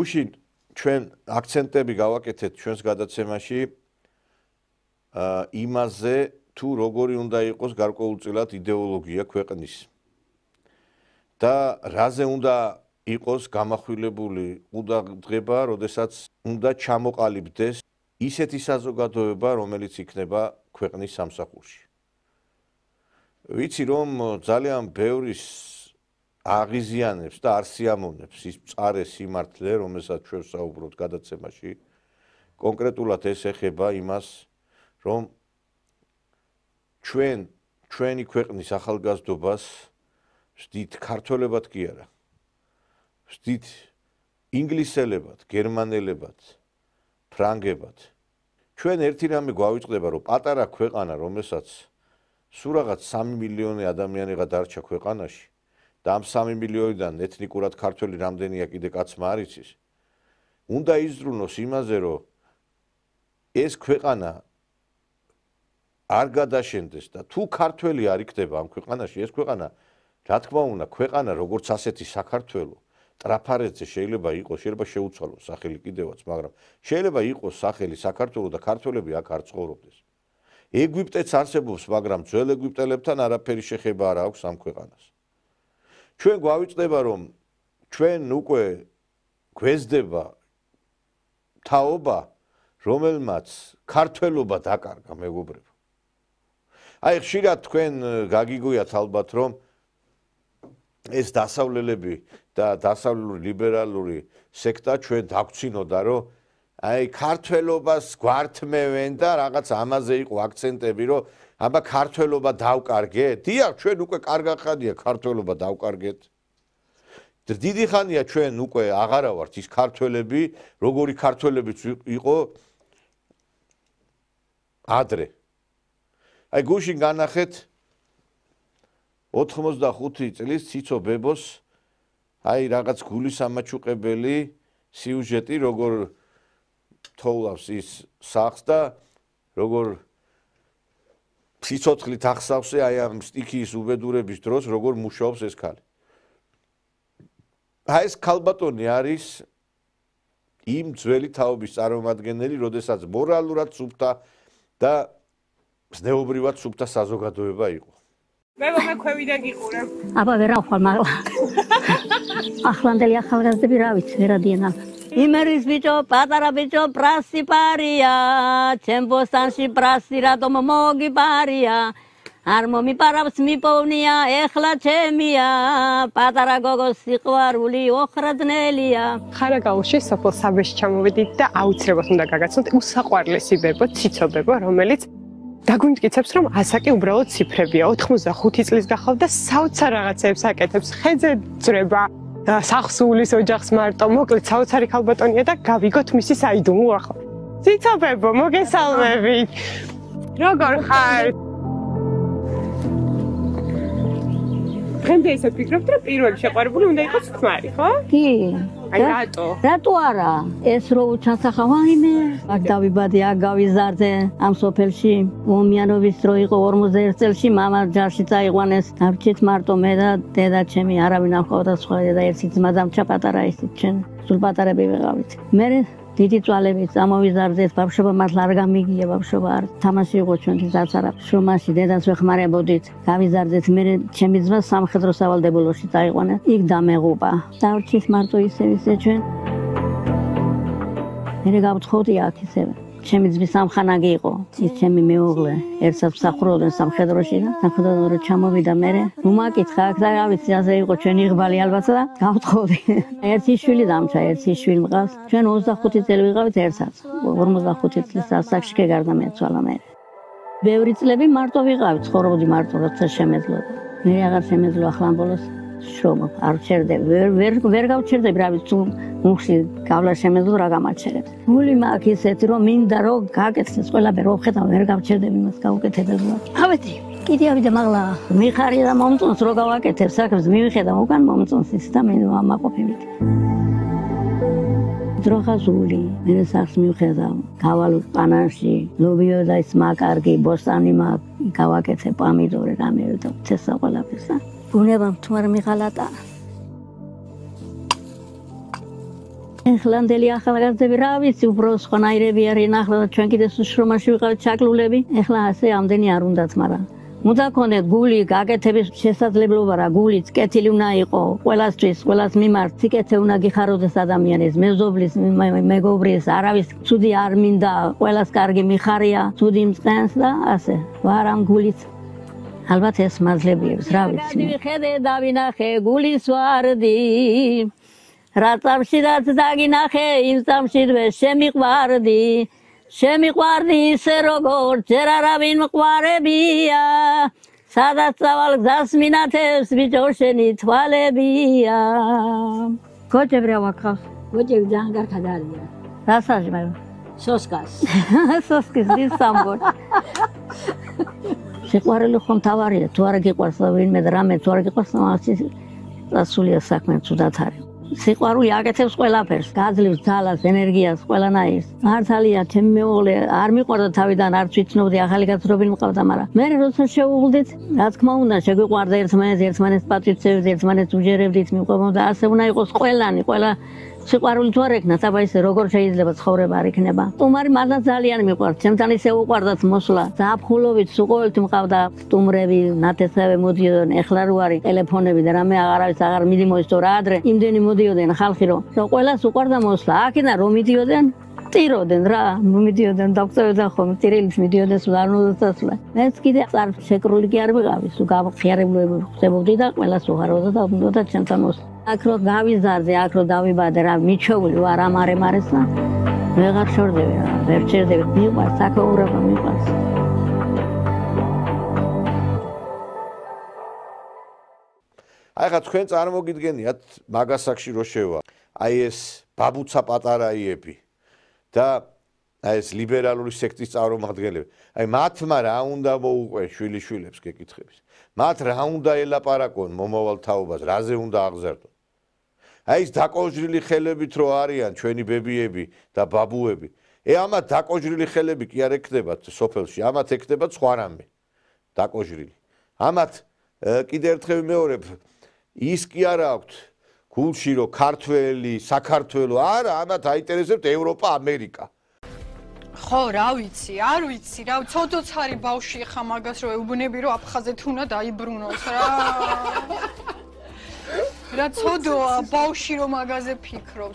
გუშინ ჩვენ აქცენტები გავაკეთეთ ჩვენს გადაცემაში იმაზე თუ როგორი უნდა იყოს გარკვეულწილად იდეოლოგია ქვეყნის და რაზე უნდა იყოს გამახვილებული ყურადღება, როდესაც უნდა ჩამოყალიბდეს ისეთი საზოგადოება, რომელიც იქნება ქვეყნის სამსახურში. ვიცი რომ ძალიან ბევრი აღიზიანებს და არ სიამოვნებს ის მწარე სიმართლე, რომელსაც ჩვენ საუბრობთ გადაცემაში, კონკრეტულად ეს ეხება იმას, რომ ჩვენი ქვეყნის ახალგაზრდობას ვსდით ქართველებად კი არა, ვსდით ინგლისელებად, გერმანელებად, ფრანგებად. ჩვენ ერთი რამე გვავიწყდება, რომ პატარა ქვეყანა, რომელსაც სულ რაღაც 3 მილიონი ადამიანიღა დარჩა ქვეყანაში და ამ 3 მილიონიდან ეთნიკურად ქართველი რამდენია კიდე კაცმა არ იცის, უნდა იზრუნოს იმაზე, რომ ეს ქვეყანა არ გადაშენდეს და თუ ქართველი არ იქნება ამ ქვეყანაში, ეს ქვეყანა, რა თქმა უნდა, ქვეყანა როგორც ასეთი საქართველო, ტრაფარეთზე შეიძლება იყოს, შეიძლება შეუცვალოს სახელი კიდევაც, მაგრამ შეიძლება იყოს სახელი საქართველო და ქართველები აქ არ ცხოვრობდეს. ეგვიპტეც არსებობს, მაგრამ ძველ ეგვიპტელებთან არაფერი შეხება არ აქვს ამ ქვეყანას. ჩვენ გვავიწყდება, რომ ჩვენ უკვე გვესდება თაობა, რომელმაც ქართველობა დაკარგა, მეგობრებო. აი ხშირად თქვენ გაგიგოიათ ალბათ, რომ ეს დასავლელები და დასავლური ლიბერალური სექტა ჩვენ დაგვცინოდა, რომ აი ქართველობას გვართმევენ და რაღაც ამაზე იყო აქცენტები, რომ აბა ქართველობა დავკარგეთ. დიახ, ჩვენ უკვე კარგა ხანია ქართველობა დავკარგეთ. დიდი ხანია ჩვენ უკვე აღარა ვართ ის ქართველები, როგორი ქართველებიც იყო ადრე. აი გუშინ განახეთ 85 წლის ციცო ბებოს აი რაღაც გულისამაჩუყებელი სიუჟეტი, როგორ თოვლავს ის სახს და როგორ ციცოცხლით ახსავსე აი ამ სტიქიის უბედურების დროს როგორ მუშაობს ეს ქალი. აი ეს ქალბატონი არის იმ ძველი თაობის წარმომადგენელი, როდესაც მორალურად სუფთა და ზნეობრივად სუფთა საზოგადოება იყო. მე ქვევიდან გიყურებ. აბა ვერ ახვალ, მაგრამ ახლანდელი ახალგაზრდები რა ვიცი, ვერ ადიან აქ. იმერის ბიჭო, პატარა ბიჭო, პრასი პარია, ჩემ ბოსტანში პრასი რატომ მოგიპარია, არ მომიპარავს მიპოვნია, ეხლა ჩემია, პატარა გოგოს სიყვარული ოხრადნელია. ხარაგაულში სოფელ საბეში ჩამოვედით და აუცილებლად უნდა გაგაცნოთ უსაყვარლესი ბებო, ციცო ბებო, რომელიც დაგვიმტკიცებს, რომ ასაკი უბრალოდ ციფრებია. 85 წლის გახლავთ და საოცარ რაღაცებს აკეთებს, ხეზე ძრება, სახსულის ოჯახს მარტო, მოკლედ საოცარი ქალბატონია და გავიგოთ მისი საიდუმლო ახლა. ციცო ბებო, მოგესალმებით. როგორ ხარ? დღემდე ისე ვფიქრობთ, რომ პირველი შეყვარებული უნდა იყოს ქმარი, ხო? კი. აი რატო? რატო არა? ეს რო ჩასახა ვაიმე, აქ დავიბადე, აქ გავიზარდე ამ სოფელში. მომიანობის დრო იყო 41 წელში, მამა ჯარში წაიყვანეს. დავჭით მარტო მე და დედა ჩემი, არავინ არ ყოფდა სხვა და ერთი ძმა დამჭა პატარა ისიც ჩვენ. სულ პატარები ვიყავით. მე დიდი წვალებით წამოვიზარდეთ, ბავშვობა მართლა არ გამიგია, ბავშვობა არ. თამაში იყო ჩვენთვის არც არა. შრომაში დედას ვეხმარებოდით. გავიზარდეთ, მე ჩემი ძმა სამხედრო სავალდებულოში წაიყვანეს. იქ დამეღუპა. დავჭით მარტო ისე ჩვენ. მე გავთხოვდი აქ ისევე. ჩემი ძმის სამხანაგი იყო. ის ჩემი მეუღლე. ერთად მსახურობდნენ სამხედროში და სამხედრო ჩამოვიდა მე. უმაკითხა აქ და რა ვიცი, ასე იყო ჩვენი იღბალი ალბათ და გავთხოვდი. ერთი შვილი დამჭა, ერთი შვილი მყავს. ჩვენ 25 წელი ვიყავით ერთად. 45 წლის ასაკში გეგარდა მეცვალა მე. ბევრი წლები მარტო ვიყავით, ცხოვრობდი მარტო, როცა შემეძლო. მე აღარ შემეძლო ახლა ბოლოს შრომა არ ჩერდები. ვერ გავჩერდები, რა ვიცი, მუხში გავლა შემეძლო რა გამაჩერებ. გული მაქვს ისეთი, რომ მინდა რომ გაკეთდეს ყველაფერი, რო ხედავ, ვერ გავჩერდები მას გავუკეთებელად. ავედი, კიდე ავიდა, მაგრამ მიხარია და მომწონს რო გავაკეთებ საქმეს, მივიხედავ უკან მომწონს ის და მე ამაყოფილით. დროხაზული, მე სახს მივხედავ, გავალ პანანში, ლობიო და ის მაკარგი, ბოსტანი მაქვს, გავაკეთებ პომიდორი, რამე და ცესა ყველაფერს. ბუნებამ თუ არ მიღალატა. ეხლანდელი ახალგაზრდები რა ვიცი უფრო სხვანაირები არიან ახლა ჩვენ კიდე შრომაში ვიყავით ჩაკლულები ეხლა ასე ამდენი არ უნდათ მაგრამ უნდა ქონდეთ გული გაკეთების შესაძლებლობა რა გულიც კეთილი უნდა იყო ყველასთვის ყველას მიმართ სიკეთე უნდა გიხაროდეს ადამიანის მეზობლის მეგობრის არავის ცუდი არ მინდა ყველას კარგი მიხარია ცუდი მწყენს და ასე ვარ ამ გულით ალბათ ეს მადლებს რა ვიცი ხედე დავინახე გულის ვარდი რა წამშიდაც დაგინახე იმ წამშიდვე შემიყვარდი შემიყვარდი ისე როგორ ჯერ არავინ მყვარებია სადაც წავალ გზას მინათებს ბიჭო შენი თვალებია გოჯები რა ვაკავს გოჯები ძალიან კარგად არიან რა საჭმევ სოსკას სოსკის დისამბორ სიყვარული ხომ თავარია თუ არ გიყვარს ვინმე და რამე თუ არ გიყვარს მაგას დასულია საქმე თუდად არის სიყვარული აკეთებს ყველაფერს, გაძლევს ძალას, ენერგიას, ყველანაირს. მართალია, ჩემი მეუღლე არ მიყვარდა თავიდან, არც ვიცნობდი ახალი გაცნობილი მყავდა, მაგრამ მე როცა შევუვლდით, რა თქმა უნდა, შეგვიყვარდა ერთმანეთს პატივცემდით, ერთმანეთს უჯერებდით, მიყვებოდა, ასე უნდა იყოს ყველანი, ყველა სიყვარული თუ არ ექნათ, აბა ისე როგორ შეიძლება ცხოვრება არ იქნება. სტუმარი მართლა ძალიან მიყვარს, ჩემთან ისე უყვარდათ მოსვლა. ზაფხულობით სულ ყოველთვის მყავდა სტუმრები, ნათესავე მოდიოდნენ, ეხლა რო არის ტელეფონები და რამე აღარავის აღარ მიდი მოისწო რა ადრე, იმდენი მოდიოდნენ ხალხი რომ ყველას უყვარდა მოსვლა. აქედან რომ მიდიოდნენ ტიროდნენ რა, მიდიოდნენ დოქტორებთან ხომ ტირილით მიდიოდნენ სულ არ უნდა წასვლა. მეც კიდე წარ შეკრული კი არ ვიყავი, სულ გამხიარებლები ხდებოდი და ყველას უღაროდა და უნდა ჩემთან მოსვლა. აქ რო გავიზარდე, აქ რო დავიბადე რა, მიჩეული ვარ ამ არემარეს და ვეღარ შორდები რა, ვერ ჩერდები, მიყვარს საქაურება მიყვარს. აი ხა თქვენ წარმოგიდგენიათ მაგასაკში რო შევა. აი ეს ბაბუცა პატარაიები და აი ეს ლიბერალური სექტის წარმომადგენლები. აი მათმა რა უნდა მოუყვენ შვილიშვილებს გეკითხების. მათ რა უნდა ელაპარაკონ მომავალ თაობას, რაზე უნდა აღზარდონ. აი ეს დაკოჟრილი ხელებით რო არიან ჩვენი ბებიები და ბაბუები. ამათ დაკოჟრილი ხელები კი არ ექნებათ სოფელში, ამათ ექნებათ სხვა რამე. დაკოჟრილი. ამათ კიდე ერთხელ მეორებ ის კი არ აქვთ გულში რომ ქართველი, საქართველო, არა, ამათ აინტერესებთ ევროპა, ამერიკა. ხო, რა ვიცი, არ ვიცი, რა ცოდოცარი ბავშვი ხა მაგას რომ ეუბნები რომ აფხაზეთ უნდა დაიბრუნოს რა. რა ცოდოა ბავშვი რომ მაგაზე ფიქრობს.